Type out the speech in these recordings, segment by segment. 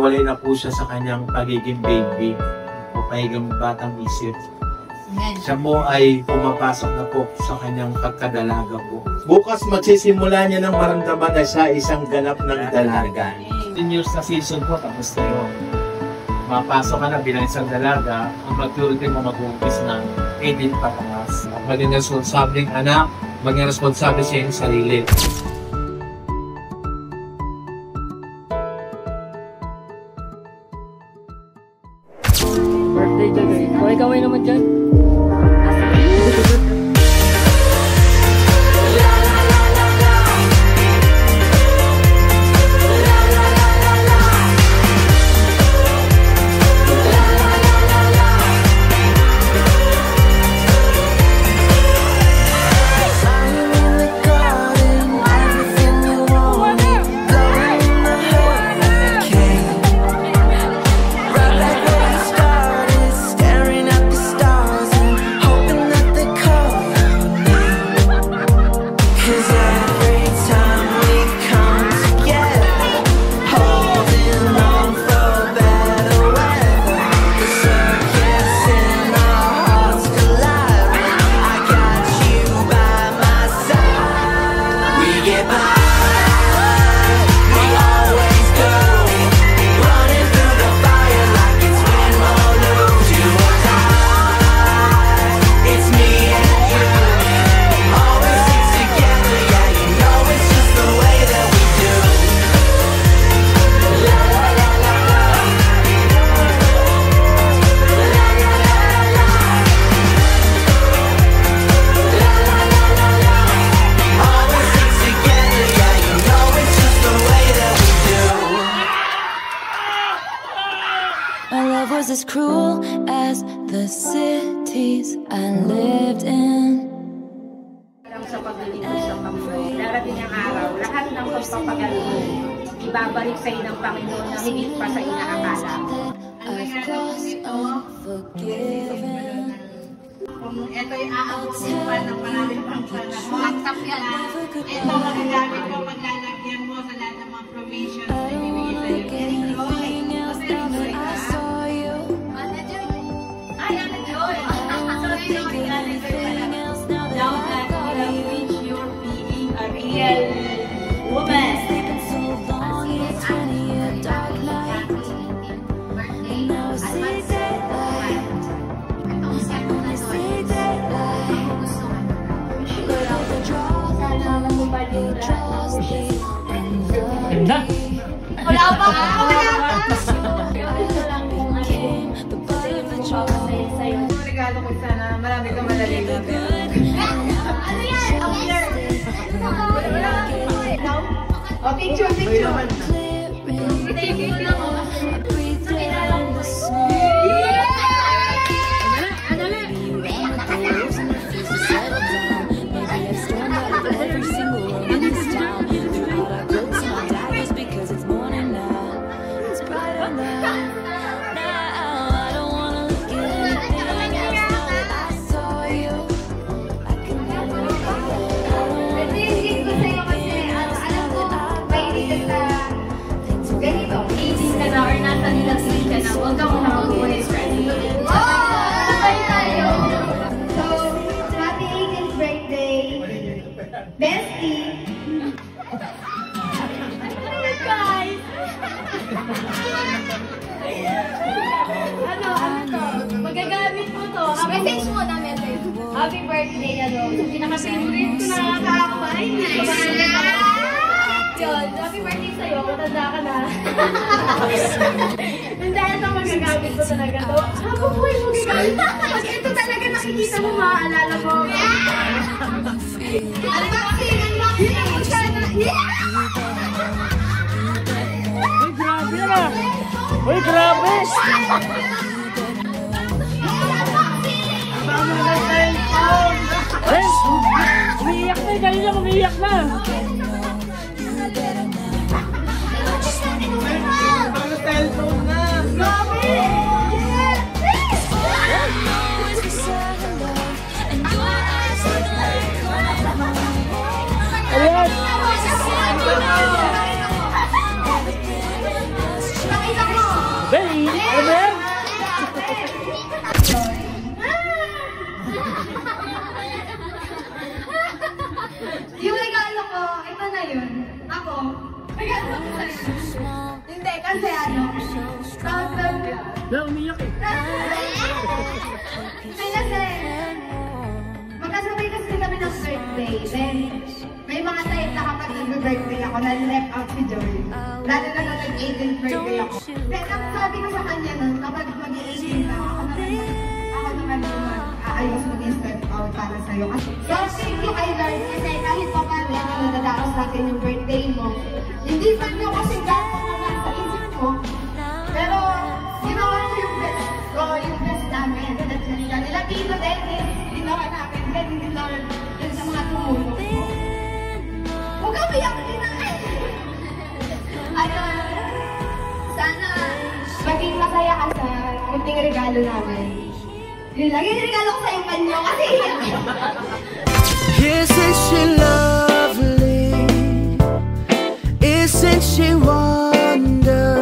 hiwalay na po siya sa kanyang pagiging baby o pagiging batang isip. Siya po ay pumapasok na po sa kanyang pagkadalaga po. Bukas magsisimula niya ng maramdaman na siya isang ganap ng dalaga. 10 years na season po, tapos na yun. Mapasok ka na bilang isang dalaga, ang maturity mo mag-uumpis ng 18 pataas. Maging responsabling anak, maging responsable siya yung sarili. Birthday dyan guys. Kaway-kaway naman dyan. Was as cruel as the cities I lived in. Sa paglilingkod sa Panginoon, darating ang araw, lahat ng pagpapagaling ibabalik sa ng Panginoon na higit pa sa inaakala. Kung ito'y aabutin pa ng maraming panahon, ito magagamit mo, maglalagyan mo sa lahat ng mga provisions na ibibigay sa iyo. Ganda! Wala pa! Regalo ko sana, marami kang malalim na pera. Ano yan? O, picture! Bestie! Guys! Ano to? Magagamit mo to. Message mo na message. Happy birthday, ano? Pinaka-favorite ko na kakakabay. Yun, happy birthday sa'yo. Matanda ka na. Hindi ito magagamit ko talaga to. Ako po yung magagamit. Pag ito talaga nakikita mo, maaalala mo. Uy, grabe! Ben, umiiyak na, kanina umiiyak na! Cellphone na! Ayan! Nakita ko ngayon, ako, regalo ko sa'yo. Hindi, kasi ano, tawag doon. Na, umiyak eh. Hindi kasi, magkasabay kasi kami ng birthday. Then, may mga time na kapag nag-birthday ako, na-left out si Joy. Lalo na nung nag-18th birthday ako. Then, ang sabi ko sa kanya nun, kapag mag-18 na ako naman yung aayos mag-step out para sa'yo. So, thank you kay Lord kasi kahit pa paano nadadaos natin yung birthday mo. Hindi pa nyo kasi gano'n naman sa isip ko. Pero, ginawa ko yung best ko, yung best namin. Nila Tito Dennis, ginawa namin. Ganun din Lord, yun sa mga tumulong ko. Huwag kami ako din namin. Sana maging masaya ka sa kunting regalo namin. Yun lang yung regalo ko sa yung panyo kasi Isn't she lovely? Isn't she wonderful?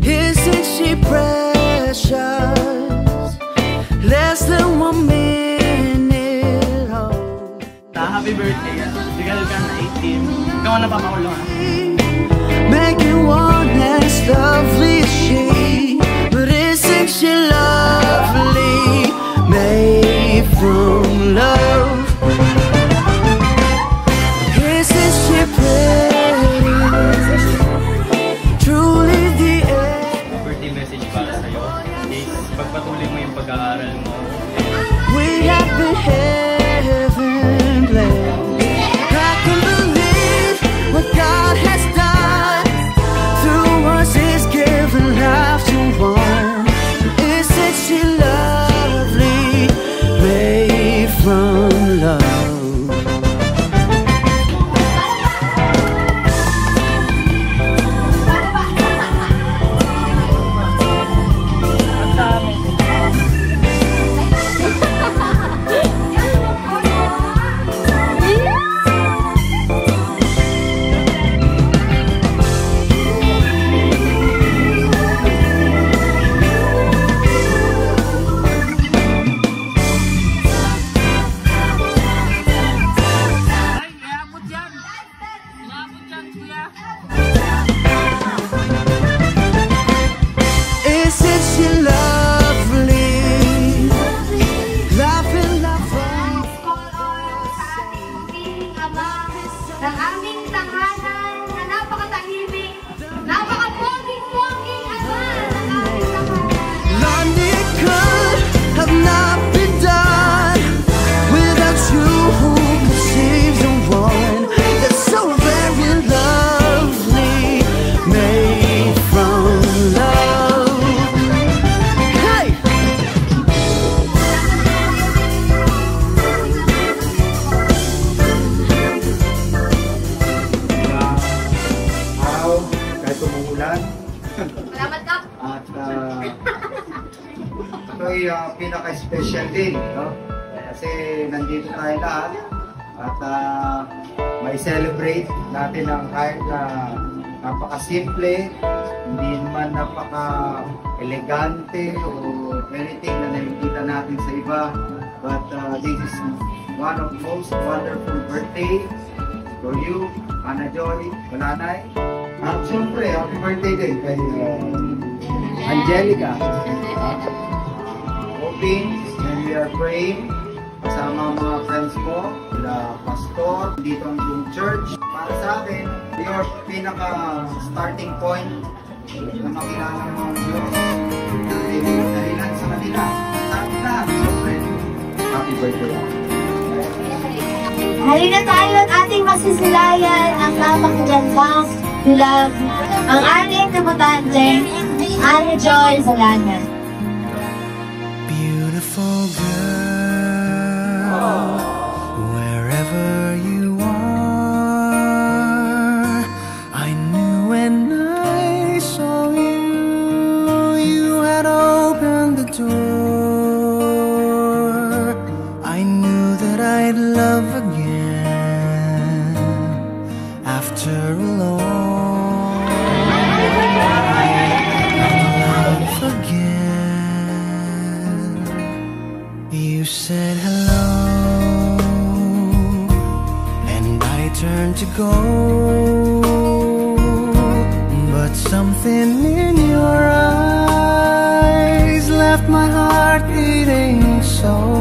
Isn't she precious? Less than 1 minute old. Happy birthday. Legal ka na 18. Gawa na pa makulo ha. Make you one as lovely as she. But isn't she lovely? Made from love. Isn't she pretty? Truly the end. Birthday message para sa'yo is pagpatuloy mo yung pag-aaral mo. We have been heaven blessed. I can believe what God has done. Through us is given life to one. Isn't she lovely? Made from love. Isn't she lovely? Laughing, laughing. sa ating piling ama, ng aming tahanan na napakatahimik, napaka-poging-poging ama ng aming tahanan. Lord, it could have not been done without you who conceives the one that's so very lovely, made from love. Hey! Araw, kahit umuulan. Salamat ka. At ito'y pinaka-special day, no? Kasi nandito tayo lahat at may celebrate natin ang kahit na napaka-simple, hindi naman napaka-elegante o anything na nakikita natin sa iba. But this is one of the most wonderful birthday for you, Ana Joy, Balanay. At siyempre, happy birthday din kay Angelica. Hoping and we are praying kasama mga friends mo, sila pastor, dito ang yung church. Para sa akin, your pinaka-starting point na makilala mo ang Diyos. Dahilan sa kanila. Sa akin na, siyempre, happy birthday. Halina tayo at ating masisilayan ang napakagandang love, ang ating debutante, Ana Joy Salana. Beautiful girl, wherever you are, I knew when I saw you, you had opened the door. I knew that I'd love again after a long love again. go, but something in your eyes left my heart beating so.